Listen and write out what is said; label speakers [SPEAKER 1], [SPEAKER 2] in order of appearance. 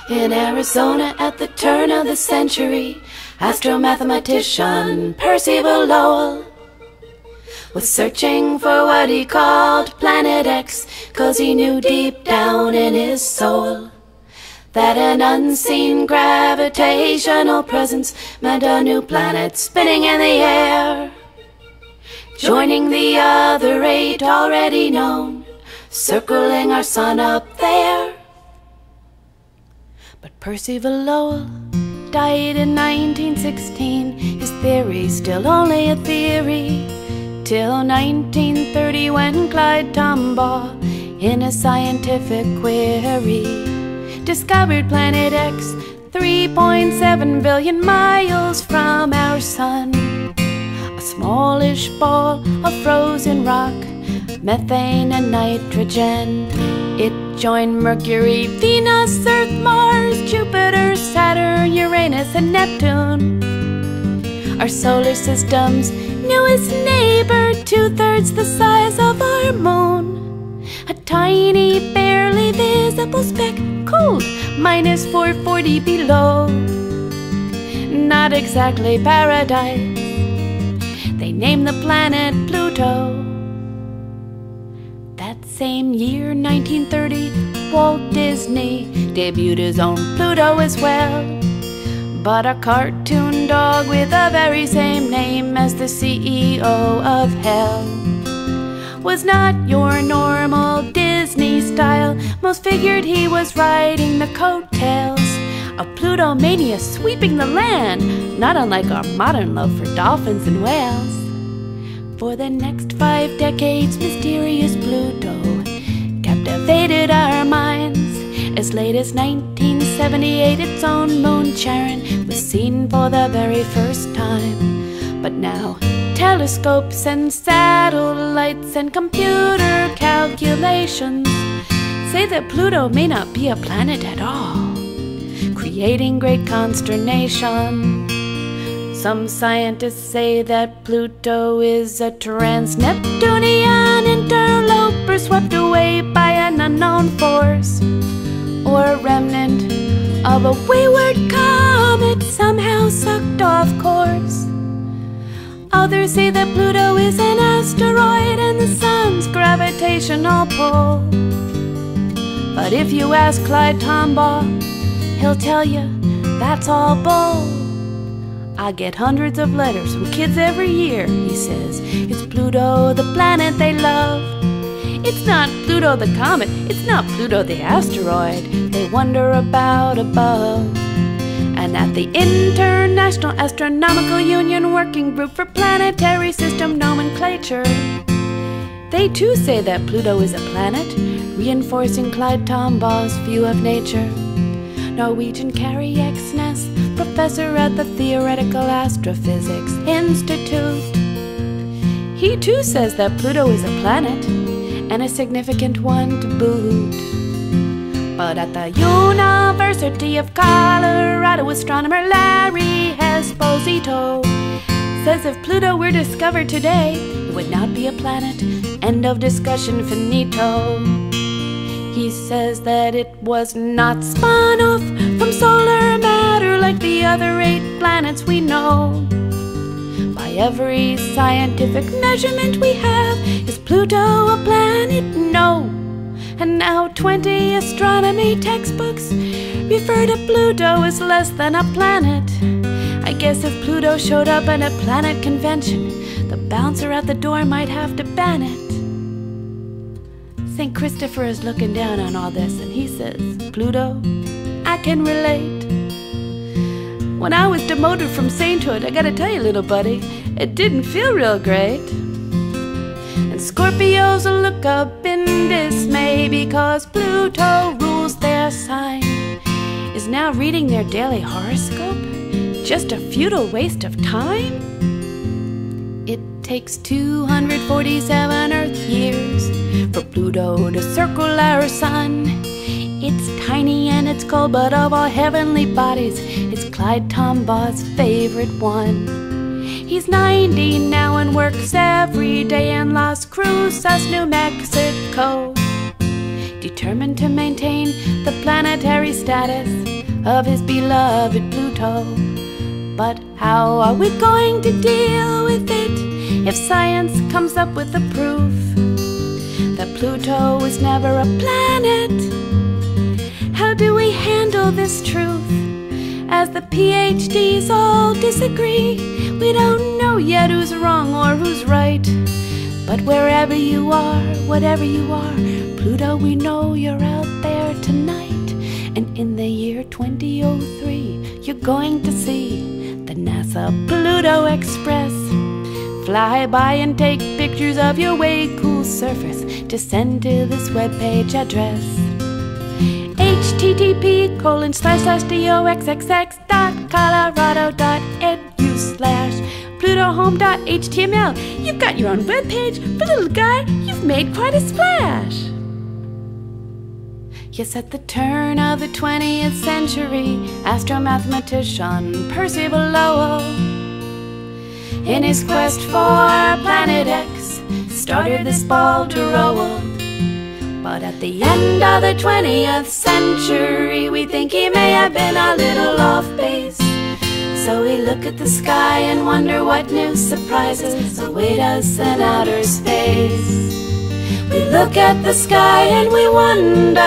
[SPEAKER 1] In Arizona at the turn of the century, astromathematician Percival Lowell was searching for what he called Planet X, 'cause he knew deep down in his soul that an unseen gravitational presence meant a new planet spinning in the air, joining the other 8 already known, circling our sun up there. But Percival Lowell died in 1916, his theory still only a theory, till 1930 when Clyde Tombaugh, in a scientific query, discovered Planet X 3.7 billion miles from our sun. A smallish ball of frozen rock, methane and nitrogen. It joined Mercury, Venus, Earth, Mars, Jupiter, Saturn, Uranus and Neptune, our solar system's newest neighbor, 2/3 the size of our moon. A tiny, barely visible speck, cold, minus 440 below. Not exactly paradise. They named the planet Pluto. That same year, 1930, Walt Disney debuted his own Pluto as well. But a cartoon dog with the very same name as the CEO of hell was not your normal Disney style. Most figured he was riding the coattails of Plutomania sweeping the land, not unlike our modern love for dolphins and whales. For the next 5 decades, mysterious Pluto captivated our minds. As late as 1978, its own moon Charon was seen for the very first time. But now, telescopes and satellites and computer calculations say that Pluto may not be a planet at all, creating great consternation. Some scientists say that Pluto is a trans-Neptunian interloper swept away by an unknown force, or a remnant of a wayward comet somehow sucked off course. Others say that Pluto is an asteroid and the sun's gravitational pull. But if you ask Clyde Tombaugh, he'll tell you that's all bull. I get hundreds of letters from kids every year, he says. It's Pluto, the planet they love. It's not Pluto the comet, it's not Pluto the asteroid they wonder about above. And at the International Astronomical Union Working Group for Planetary System Nomenclature, they too say that Pluto is a planet, reinforcing Clyde Tombaugh's view of nature. Norwegian Kari Eksnes, professor at the Theoretical Astrophysics Institute, he too says that Pluto is a planet, and a significant one to boot. But at the University of Colorado, astronomer Larry Esposito says if Pluto were discovered today, it would not be a planet. End of discussion, finito. He says that it was not spun off from solar matter like the other 8 planets we know. By every scientific measurement we have, is Pluto a planet? No. And now 20 astronomy textbooks refer to Pluto as less than a planet. I guess if Pluto showed up at a planet convention, the bouncer at the door might have to ban it. St. Christopher is looking down on all this and he says, Pluto, I can relate. When I was demoted from sainthood, I gotta tell you, little buddy, it didn't feel real great. And Scorpios will look up in dismay because Pluto rules their sign. Is now reading their daily horoscope just a futile waste of time? It takes 247 Earth years for Pluto to circle our sun. It's tiny and it's cold, but of all heavenly bodies, it's Clyde Tombaugh's favorite one. He's 90 now and works every day in Las Cruces, New Mexico. determined to maintain the planetary status of his beloved Pluto. But how are we going to deal with it if science comes up with the proof that Pluto was never a planet? How do we handle this truth as the PhDs all disagree? We don't know yet who's wrong or who's right. But wherever you are, whatever you are, Pluto, we know you're out there tonight. And in the year 2003, you're going to see the NASA Pluto Express fly by and take pictures of your way cool surface to send to this webpage address: http://colorado.edu/plutohome.html. You've got your own webpage, but little guy, you've made quite a splash. Yes, at the turn of the 20th century, astromathematician Percival Lowell, in his quest for Planet X, started this ball to roll. But at the end of the 20th century, we think he may have been a little off base. So we look at the sky and wonder what new surprises await us in outer space. We look at the sky and we wonder